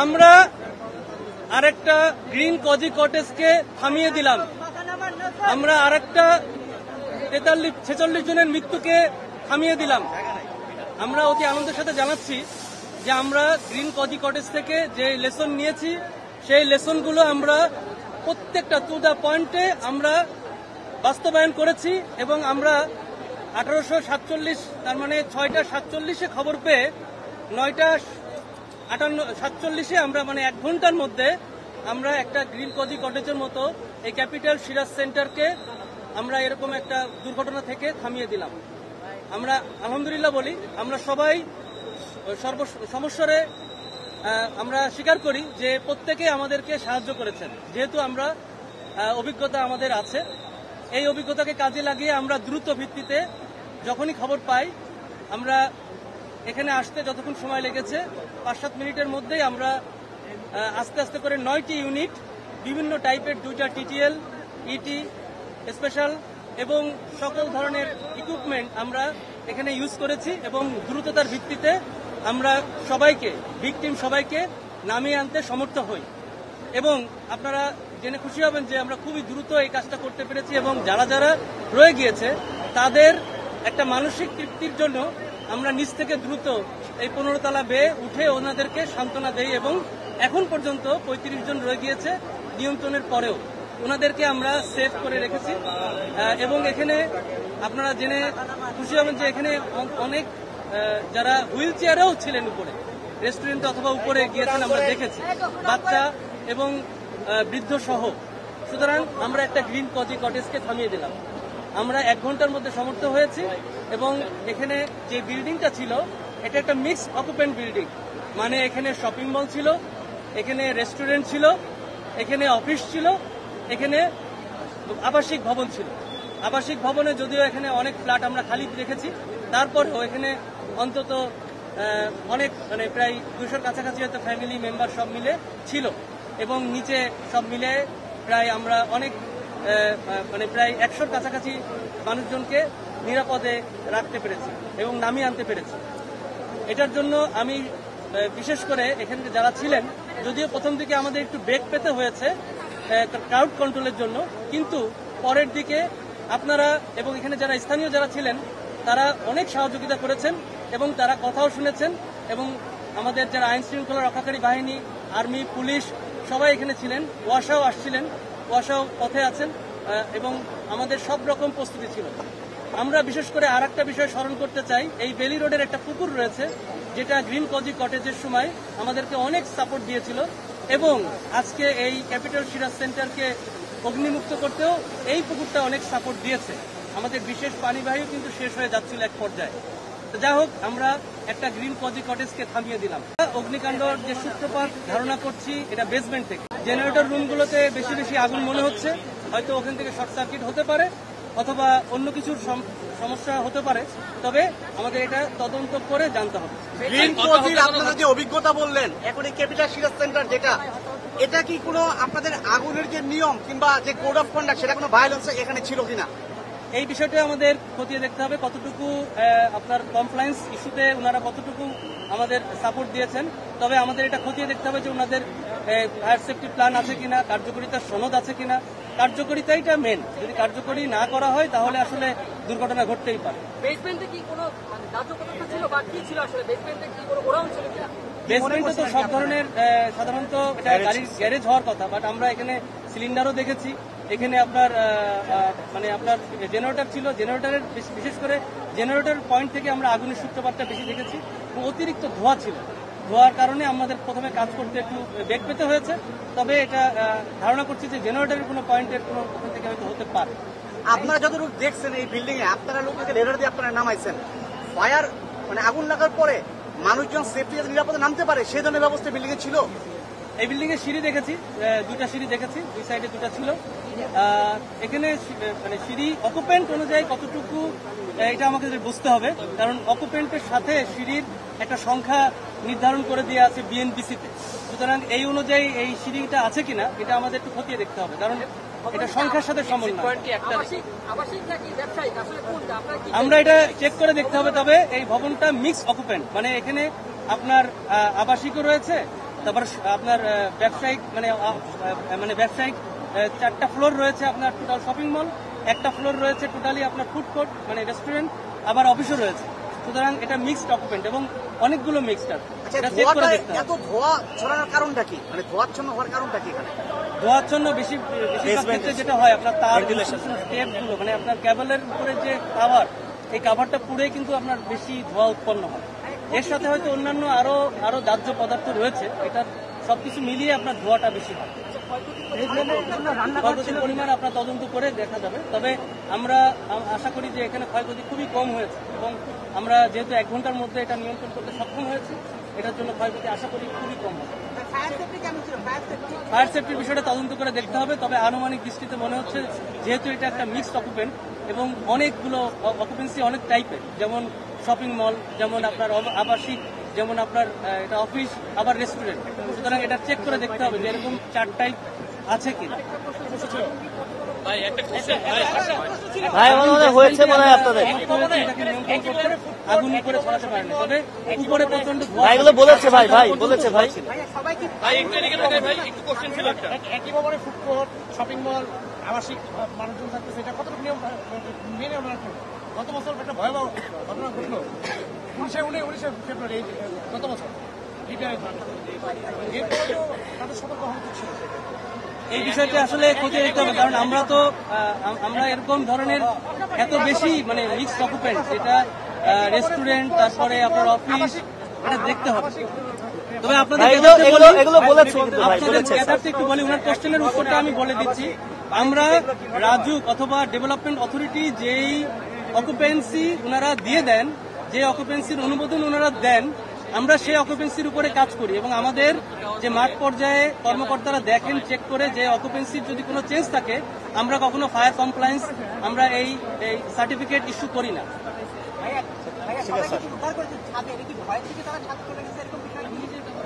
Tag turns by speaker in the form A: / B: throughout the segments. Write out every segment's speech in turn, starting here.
A: আমরা আরেকটা green cosy কটেজকে থামিয়ে দিলাম। আমরা আরেকটা 46 জনের মৃত্যুকে থামিয়ে দিলাম। আমরা অতি আনন্দের সাথে জানাচ্ছি যে আমরা গ্রিন কজি কটেজ থেকে যে লেসন নিয়েছি সেই লেসনগুলো আমরা প্রত্যেকটা টু দ্য পয়েন্টে আমরা বাস্তবায়ন করেছি এবং আমরা 1847 তার মানে 6টা 47-এ খবর পেয়ে 9টা 47-এ আমরা মানে 1 ঘন্টার মধ্যে আমরা একটা গ্রিন কজি কটেজের মতো এই ক্যাপিটাল সিরাজ সেন্টারকে আমরা এরকম একটা দুর্ঘটনা থেকে থামিয়ে দিলাম। আমরা আলহামদুলিল্লাহ বলি, আমরা সবাই সমস্যারে আমরা স্বীকার করি যে প্রত্যেকে আমাদেরকে সাহায্য করেছেন। যেহেতু আমরা অভিজ্ঞতা আমাদের আছে, এই অভিজ্ঞতাকে কাজে লাগিয়ে আমরা দ্রুত ভিত্তিতে যখনই খবর পাই, আমরা এখানে আসতে যতক্ষণ সময় লেগেছে 5-7 মিনিটের মধ্যেই আমরা আস্তে আস্তে করে 9টি ইউনিট বিভিন্ন টাইপের 2টা টিটিএল, ইটি, স্পেশাল এবং সকল ধরনের ইকুইপমেন্ট আমরা এখানে ইউজ করেছি এবং দ্রুততার ভিত্তিতে আমরা সবাইকে ভিকটিম সবাইকে নামিয়ে আনতে সমর্থ হই। এবং আপনারা জেনে খুশি হবেন যে আমরা খুবই দ্রুত এই কাজটা করতে পেরেছি এবং যারা যারা রয়ে গিয়েছে তাদের একটা মানসিক তৃপ্তির জন্য আমরা নিচ থেকে দ্রুত এই 15 তলা বেয়ে উঠে ওনাদেরকে সান্ত্বনা দেই এবং এখন পর্যন্ত 35 জন রয়ে গিয়েছে নিয়ন্ত্রণের পরেও ওনাদেরকে আমরা সেভ করে রেখেছি। এবং এখানে আপনারা জেনে খুশি হবেন যে এখানে অনেক যারা হুইল চেয়ারেও ছিলেন উপরে, রেস্টুরেন্টে অথবা উপরে গিয়েছেন আমরা দেখেছি, বাচ্চা এবং বৃদ্ধ সহ। সুতরাং আমরা একটা গ্রিন কজি কটেজকে থামিয়ে দিলাম। আমরা 1 ঘন্টার মধ্যে সমর্থ হয়েছি এবং এখানে যে বিল্ডিংটা ছিল এটা একটা মিক্সড অকুপেন্ট বিল্ডিং, মানে এখানে শপিং মল ছিল, এখানে রেস্টুরেন্ট ছিল, এখানে অফিস ছিল, এখানে আবাসিক ভবন ছিল। আবাসিক ভবনে যদিও এখানে অনেক ফ্ল্যাট আমরা খালি রেখেছি, তারপরেও এখানে অন্তত অনেক মানে প্রায় 200-র কাছাকাছি হয়তো ফ্যামিলি মেম্বার সব মিলে ছিল এবং নিচে সব মিলে প্রায় আমরা অনেক মানে প্রায় 100-র কাছাকাছি মানুষজনকে নিরাপদে রাখতে পেরেছি এবং নামিয়ে আনতে পেরেছি। এটার জন্য আমি বিশেষ করে এখানে যারা ছিলেন, যদিও প্রথম দিকে আমাদের একটু বেগ পেতে হয়েছে ক্রাউড কন্ট্রোলের জন্য, কিন্তু পরের দিকে আপনারা এবং এখানে যারা স্থানীয় যারা ছিলেন তারা অনেক সহযোগিতা করেছেন এবং তারা কথাও শুনেছেন এবং আমাদের যারা আইন শৃঙ্খলা রক্ষাকারী বাহিনী, আর্মি, পুলিশ সবাই এখানে ছিলেন। ওয়াসাও আসছিলেন, ওয়াসাও পথে আছেন এবং আমাদের সব রকম প্রস্তুতি ছিল। আমরা বিশেষ করে আর একটা বিষয় স্মরণ করতে চাই, এই বেলি রোডের একটা পুকুর রয়েছে যেটা গ্রিন কজি কটেজের সময় আমাদেরকে অনেক সাপোর্ট দিয়েছিল এবং আজকে এই ক্যাপিটাল সিরাজ সেন্টারকে অগ্নিমুক্ত করতেও এই পুকুরটা অনেক সাপোর্ট দিয়েছে। আমাদের বিশেষ পানিবাহীও কিন্তু শেষ হয়ে যাচ্ছিল এক পর্যায়ে। তো যাই হোক, আমরা একটা গ্রিন কজি কটেজকে থামিয়ে দিলাম। অগ্নিকাণ্ডর যে সূত্রপাত ধারণা করছি এটা বেসমেন্ট থেকে। জেনারেটর রুমগুলোতে বেশি বেশি আগুন মনে হচ্ছে, হয়তো ওখান থেকে শর্ট সার্কিট হতে পারে অথবা অন্য কিছুর সমস্যা হতে পারে, তবে আমাদের এটা তদন্ত করে জানতে হবে।
B: গ্রিন কজির আপনারা যে অভিজ্ঞতা বললেন, এখন এই ক্যাপিটাল সিরাজ সেন্টার যেটা, এটা কি কোনো আপনাদের আগুনের যে নিয়ম কিংবা যে কোড অফ কন্ডাক্ট সেটা কোনো ভায়োলেন্স এখানে ছিল কিনা?
A: এই বিষয়টা আমাদের খতিয়ে দেখতে হবে, কতটুকু আপনার কমপ্লায়েন্স ইস্যুতে ওনারা কতটুকু আমাদের সাপোর্ট দিয়েছেন। তবে আমাদের এটা খতিয়ে দেখতে হবে যে ওনাদের ফায়ার সেফটি প্ল্যান আছে কিনা, কার্যকরিতার সনদ আছে কিনা। কার্যকরিতাইটা মেন, যদি কার্যকরী না করা হয় তাহলে আসলে দুর্ঘটনা ঘটতেই পারে।
C: বেসমেন্টে কি কোনো দাহ্য ছিল বা কি ছিল আসলে? বেসমেন্টে কি কোনো গোডাউন ছিল কিনা?
A: বেসমেন্টে তো সব ধরনের সাধারণত এটা গাড়ির গ্যারেজ হওয়ার কথা, বাট আমরা এখানে সিলিন্ডারও দেখেছি, এখানে আপনার মানে আপনার জেনারেটর ছিল, জেনারেটরের বিশেষ করে জেনারেটর পয়েন্ট থেকে আমরা আগুনের সূত্রপাতটা বেশি দেখেছি এবং অতিরিক্ত ধোঁয়া ছিল। ধোঁয়ার কারণে আমাদের প্রথমে কাজ করতে একটু বেগ পেতে হয়েছে, তবে এটা ধারণা করছি যে জেনারেটরের কোনো পয়েন্টের কোনো ওখান থেকে হয়তো হতে পারে।
B: আপনারা যতটুকু দেখছেন এই বিল্ডিং এ, আপনারা লোককে লেডার দিয়ে আপনারা নামাইছেন, ফায়ার মানে আগুন লাগার পরে মানুষজন সেফটি যাতে নিরাপদে নামতে পারে সেই ধরনের ব্যবস্থা বিল্ডিং এ ছিল।
A: এই বিল্ডিং এ সিঁড়ি দেখেছি, 2টা সিঁড়ি দেখেছি, 2 সাইডে 2টা ছিল। এখানে মানে সিঁড়ি অকুপেন্ট অনুযায়ী কতটুকু এটা আমাকে বুঝতে হবে, কারণ অকুপেন্টের সাথে সিঁড়ির একটা সংখ্যা নির্ধারণ করে দেওয়া আছে বিএনবিসিতে। সুতরাং এই অনুযায়ী এই সিঁড়িটা আছে কিনা এটা আমাদের একটু খতিয়ে দেখতে হবে, কারণ এটা সংখ্যার সাথে সমন্বয়। আমরা এটা চেক করে দেখতে হবে। তবে এই ভবনটা মিক্স অকুপেন্ট, মানে এখানে আপনার আবাসিকও রয়েছে, তারপর আপনার ব্যবসায়িক মানে ব্যবসায়িক 4টা ফ্লোর রয়েছে আপনার টোটাল শপিং মল, একটা ফ্লোর রয়েছে টোটালি আপনার ফুড কোর্ট মানে রেস্টুরেন্ট, আবার অফিসও রয়েছে। সুতরাং এটা মিক্সড অকুপেন্ট এবং অনেকগুলো মিক্সড আছে।
B: আচ্ছা,
A: এটা চেক করে
B: ধোঁয়াটা
A: দেখতে হবে।
B: এত ধোঁয়া ছড়ানোর কারণটা কি? মানে ধোঁয়াচ্ছন্ন হওয়ার কারণটা কি এখানে?
A: ধোয়ার জন্য বেশিরভাগ ক্ষেত্রে যেটা হয় আপনার তার স্টেপগুলো মানে আপনার ক্যাবেলের উপরে যে কাভার, এই কাভারটা পুড়ে কিন্তু আপনার বেশি ধোঁয়া উৎপন্ন হয়। এর সাথে হয়তো অন্যান্য আরো দাহ্য পদার্থ রয়েছে, এটা সবকিছু মিলিয়ে আপনার ধোঁয়াটা বেশি হয়। ক্ষয়ক্ষতির পরিমাণ আপনার তদন্ত করে দেখা যাবে। তবে আমরা আশা করি যে এখানে ক্ষয়ক্ষতি খুবই কম হয়েছে এবং আমরা যেহেতু 1 ঘন্টার মধ্যে এটা নিয়ন্ত্রণ করতে সক্ষম হয়েছে, এটার জন্য ক্ষয়ক্ষতি আশা করি খুবই কম হবে। ফায়ার সেফটির বিষয়টা তদন্ত করে দেখতে হবে। তবে আনুমানিক দৃষ্টিতে মনে হচ্ছে যেহেতু এটা একটা মিক্সড অকুপেন্ট এবং অনেকগুলো অকুপেন্সি অনেক টাইপের, যেমন শপিং মল, যেমন আপনার আবাসিক, যেমন আপনার এটা অফিস, আবার রেস্টুরেন্ট। সুতরাং এটা চেক করে দেখতে হবে যে এরকম 4 টাইপ আছে কিনা।
D: ভাই মনে হয়েছে মনে হয় আপনাদের
A: আগুন উপরে ছড়াতে পারেনি, তবে উপরে প্রচন্ড
D: ভাই এগুলো বলেছে ভাই বলেছে ভাই
C: একইভাবে ফুড কোর্ট, শপিং মল, আবাসিক মানুষজন থাকতেছে, এটা কতটুকু নিয়ম মেনে আমরা করবো? গত বছর একটা ভয়াবহ ঘটনা ঘটলো 19 ফেব্রুয়ারি গত বছর এরপরেও তাদের সতর্ক হওয়া উচিত ছিল।
A: এই বিষয়টি আসলে খতিয়ে দেখতে হবে, কারণ আমরা এরকম ধরনের এত বেশি মানে মিক্সড অকুপেন্ট, যেটা রেস্টুরেন্ট, তারপরে আপনার অফিস, এটা দেখতে হবে। তবে আপনাদের
D: এগুলো বলেছে কিন্তু ভাই বলেছে
A: একটু বলি, ওনার কোশ্চেনের উত্তরটা আমি বলে দিচ্ছি। আমরা রাজুক অথবা ডেভেলপমেন্ট অথরিটি যেই অকুপেন্সি ওনারা দিয়ে দেন, যে অকুপেন্সির অনুমোদন ওনারা দেন, আমরা সেই অকুপেন্সির উপরে কাজ করি এবং আমাদের যে মাঠ পর্যায়ে কর্মকর্তারা দেখেন, চেক করে যে অকুপেন্সির যদি কোনো চেঞ্জ থাকে, আমরা কখনো ফায়ার কমপ্লায়েন্স আমরা এই সার্টিফিকেট ইস্যু করি না।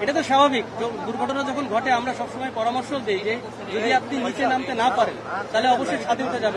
A: এটা তো স্বাভাবিক, দুর্ঘটনা যখন ঘটে আমরা সবসময় পরামর্শ দিই যে যদি আপনি নিচে নামতে না পারেন তাহলে অবশ্যই ছাদে উঠে যাবেন।